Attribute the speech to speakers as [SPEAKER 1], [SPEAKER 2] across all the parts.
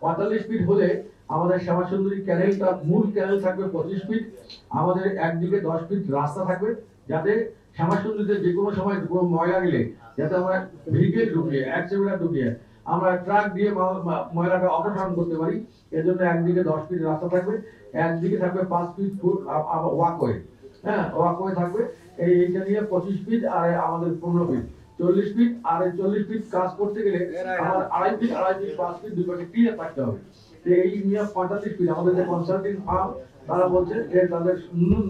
[SPEAKER 1] 45 fit হলে আমাদের শ্যামাসুন্দরী ক্যানেলটা মূল ক্যানেল থাকবে 25 ফিট, আমাদের একদিকে 10 ফিট রাস্তা থাকবে, যাতে শ্যামাসুন্দরীতে যে কোনো সময় কোনো ময়লা গেলে যাতে আমরা ভেহিকেল ঢুকিয়ে এক্সিভেটার ঢুকিয়ে আমরা ট্রাক দিয়ে ময়লাটা অপসারণ করতে পারি। এর জন্য একদিকে 10 ফিট রাস্তা থাকবে, একদিকে থাকবে 5 ফিট ওয়াকওয়ে। হ্যাঁ, ওয়াকওয়ে থাকবে। এইটা নিয়ে 25 ফিট আর আমাদের 15 ফিট 40 ফিট, আর 40 ফিট কাজ করতে গেলে আমার 2.5 ফিট 5 ফিট দুই পাশে ক্লিয়ার থাকতে হবে। এই নিয়ে 45 ফিট আমাদের যে কনসাল্টিং ফার্ম তারা বলছে যে তাদের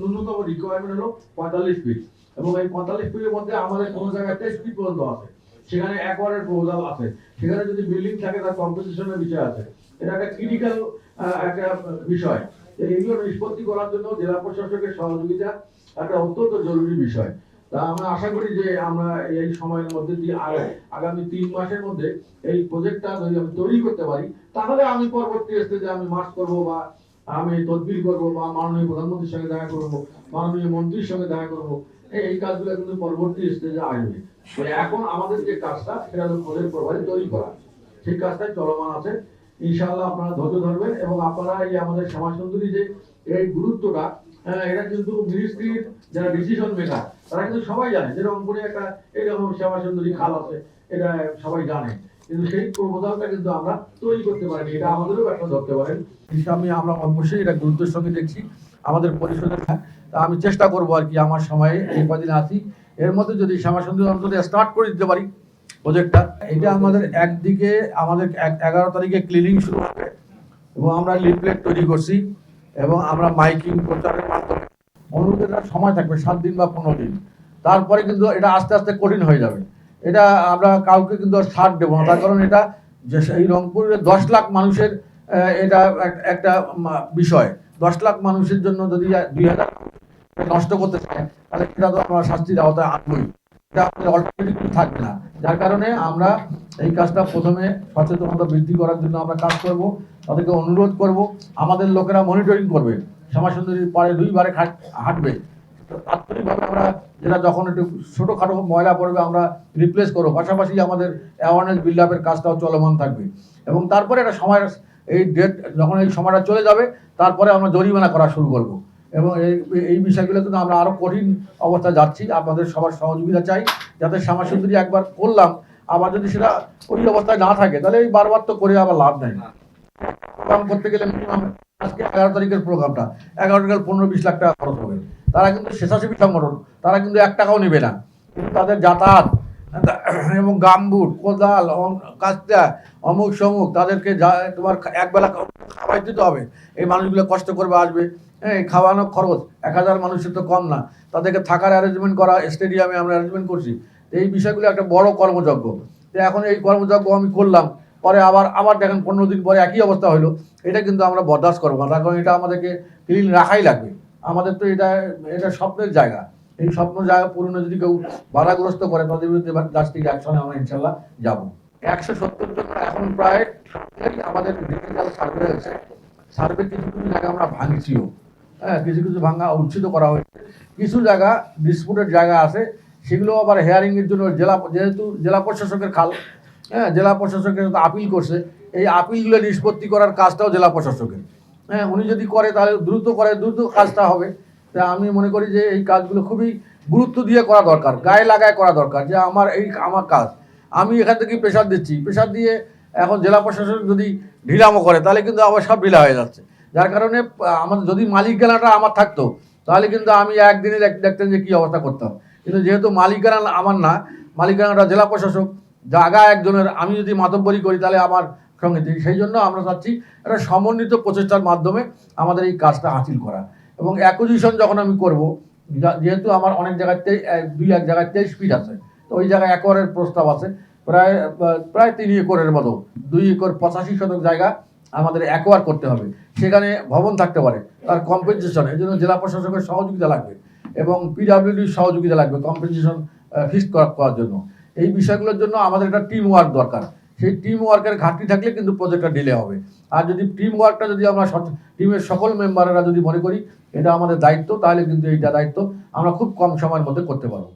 [SPEAKER 1] ন্যূনতম রিকোয়ারমেন্ট হলো 45 ফিট, এবং এই 45 ফিটের মধ্যে আমাদের কোনো জায়গায় 23 ফিট পর্যন্ত আছে, সেখানে একবারের প্রপোজাল আছে, সেখানে যদি বিল্ডিং থাকে তার কম্পোজিশনের বিষয় আছে। এটা একটা ক্রিটিক্যাল একটা বিষয়। এইগুলো নিষ্পত্তি করার জন্য জেলা প্রশাসকের সহযোগিতা একটা অত্যন্ত জরুরি বিষয়। তা আমরা আশা করি যে আমরা এই সময়ের মধ্যে দিয়ে আগামী 3 মাসের মধ্যে এই প্রজেক্টটা যদি আমি তৈরি করতে পারি, তাহলে আমি পরবর্তী স্টেজে আমি মার্চ করবো বা আমি তদবির করবো বা মাননীয় প্রধানমন্ত্রীর সঙ্গে দেখা করবো, মাননীয় মন্ত্রীর সঙ্গে দেখা করবো। এই কাজগুলো কিন্তু পরবর্তী স্টেজে আসবে। এখন আমাদের যে কাজটা সেটা হলো প্রজেক্ট প্রোফাইল তৈরি করা, সেই কাজটাই চলমান আছে। ইনশাআল্লাহ আপনারা ধৈর্য ধরবেন এবং আপনারা এই আমাদের শ্যামাসুন্দরী যে এই গুরুত্বটা, এটা কিন্তু মিনিস্ট্রির যারা ডিসিশন মেকার তারা কিন্তু সবাই জানে, যেরকম করে একটা এরকম শ্যামাসুন্দরী খাল আছে এটা সবাই জানে, কিন্তু সেই প্রপোজালটা কিন্তু আমরা তৈরি করতে পারিনি। এটা আমাদেরও ব্যর্থ ধরতে পারেন। আমরা অবশ্যই এটা গুরুত্বের সঙ্গে দেখছি আমাদের পরিষদের। আমি চেষ্টা করবো আর কি আমার সময়ে এই কদিন আছি, এর মধ্যে যদি শ্যামাসুন্দরী অন্তত স্টার্ট করে দিতে পারি প্রজেক্টটা। এটা আমাদের একদিকে আমাদের 11 তারিখে ক্লিনিং শুরু হবে এবং আমরা লিফলেট তৈরি করছি এবং আমরা মাইকিং প্রচারের মাধ্যমে অনুরোধের সময় থাকবে 7 দিন বা 15 দিন। তারপরে কিন্তু এটা আস্তে আস্তে কঠিন হয়ে যাবে। এটা আমরা কাউকে কিন্তু আর ছাড় দেবো না, তার কারণ এটা যে এই রংপুরের 10 লাখ মানুষের এটা একটা বিষয়। 10 লাখ মানুষের জন্য যদি 2000 নষ্ট করতে চায় তাহলে এটা তো আমরা শাস্তির আওতায় আনবই, এটা আমাদের অল্টারনেটিভ থাকবে না। যার কারণে আমরা এই কাজটা প্রথমে সচেতনতা বৃদ্ধি করার জন্য আমরা কাজ করব, তাদেরকে অনুরোধ করব। আমাদের লোকেরা মনিটরিং করবে, শ্যামাসুন্দরীর পাড়ে 2 বারে হাঁটবে। তাৎক্ষণিকভাবে আমরা যেটা যখন একটু ছোটোখাটো ময়লা পড়বে আমরা রিপ্লেস করবো, পাশাপাশি আমাদের অ্যাওয়ারনেস বিল্ড আপের কাজটাও চলমান থাকবে। এবং তারপরে একটা সময় এই ডেট যখন এই সময়টা চলে যাবে তারপরে আমরা জরিমানা করা শুরু করব। এবং এই বিষয়গুলো কিন্তু আমরা আরও কঠিন অবস্থায় যাচ্ছি। আপনাদের সবার সহযোগিতা চাই, যাতে শ্যামাসুন্দরী একবার করলাম আবার যদি সেটা ওই অবস্থায় না থাকে তাহলে এই বারবার তো করে আবার লাভ নেই। প্রোগ্রাম করতে গেলে মিনিমাম আজকে 11 তারিখের প্রোগ্রামটা 11 টাকা 15-20 লাখ টাকা খরচ হবে। তারা কিন্তু স্বেচ্ছাসেবী সংগঠন, তারা কিন্তু 1 টাকাও নেবে না, কিন্তু তাদের যাতায়াত এবং গামবুট কোদাল কাস্তা অমুক সমুক তাদেরকে তোমার একবেলা খাবার দিতে হবে। এই মানুষগুলো কষ্ট করবে আসবে, হ্যাঁ, খাওয়ানো খরচ 1000 মানুষের তো কম না, তাদেরকে থাকার অ্যারেঞ্জমেন্ট করা, স্টেডিয়ামে আমরা অ্যারেঞ্জমেন্ট করছি। এই বিষয়গুলো একটা বড় কর্মযজ্ঞ। তো এখন এই কর্মযজ্ঞ আমি করলাম, পরে আবার দেখেন 15 দিন পরে একই অবস্থা হলো, এটা কিন্তু আমরা বরদাস্ত করবো না। তার কারণ এটা আমাদেরকে ক্লিন রাখাই লাগবে। আমাদের তো এটা স্বপ্নের জায়গা। এই স্বপ্ন জায়গা পূরণে যদি কেউ বাধাগ্রস্ত করে তাদের বিরুদ্ধে জাস্টিক অ্যাকশনে আমরা ইনশাল্লাহ যাবো। 170 জন এখন প্রায় আমাদের ডিজিটাল সার্ভে হয়েছে। সার্ভে কিছু কিছু জায়গা আমরা ভাঙছিও, হ্যাঁ, কিছু কিছু ভাঙা উচ্ছেদ করা হয়েছে। কিছু জায়গা ডিসপুটের জায়গা আছে, সেগুলো আবার হেয়ারিংয়ের জন্য যেহেতু জেলা প্রশাসকের খাল, হ্যাঁ, জেলা প্রশাসকের আপিল করছে, এই আপিলগুলো নিষ্পত্তি করার কাজটাও জেলা প্রশাসকের। হ্যাঁ, উনি যদি করে তাহলে দ্রুত কাজটা হবে। তা আমি মনে করি যে এই কাজগুলো খুবই গুরুত্ব দিয়ে করা দরকার, গায়ে লাগায় করা দরকার, যে আমার কাজ আমি এখান থেকে প্রেশার দিচ্ছি, প্রেশার দিয়ে এখন জেলা প্রশাসক যদি ঢিলামো করে তাহলে কিন্তু আবার সব ঢিলা হয়ে যাচ্ছে। যার কারণে আমাদের যদি মালিকানাটা আমার থাকতো তাহলে কিন্তু আমি একদিনে দেখতেন যে কী অবস্থা করতাম। কিন্তু যেহেতু মালিকানা আমার না, মালিকানাটা জেলা প্রশাসক, জায়গা একজনের, আমি যদি মাতব্বরি করি তাহলে আমার সঙ্গে, সেই জন্য আমরা চাচ্ছি একটা সমন্বিত প্রচেষ্টার মাধ্যমে আমাদের এই কাজটা হাসিল করা। এবং অ্যাকুইজিশন যখন আমি করব, যেহেতু আমার অনেক জায়গায় 2-1 জায়গায় 23 ফিট আছে, তো ওই জায়গায় একরের প্রস্তাব আছে প্রায় 3 একরের মতো, 2 একর 85 শতক জায়গা আমাদের অ্যাকোয়ার করতে হবে। সেখানে ভবন থাকতে পারে, তার কম্পেনসেশন এর জন্য জেলা প্রশাসকের সহযোগিতা লাগবে এবং পিডব্লিউডির সহযোগিতা লাগবে কম্পেনসেশন ফিক্স করার জন্য। এই বিষয়গুলোর জন্য আমাদের একটা টিম ওয়ার্ক দরকার। সেই টিম ওয়ার্কের ঘাটতি থাকলে কিন্তু প্রজেক্টটা ডিলে হবে। আর যদি টিম ওয়ার্কটা যদি আমরা টিমের সকল মেম্বাররা যদি মনে করি এটা আমাদের দায়িত্ব, তাহলে কিন্তু এইটা দায়িত্ব আমরা খুব কম সময়ের মধ্যে করতে পারবো।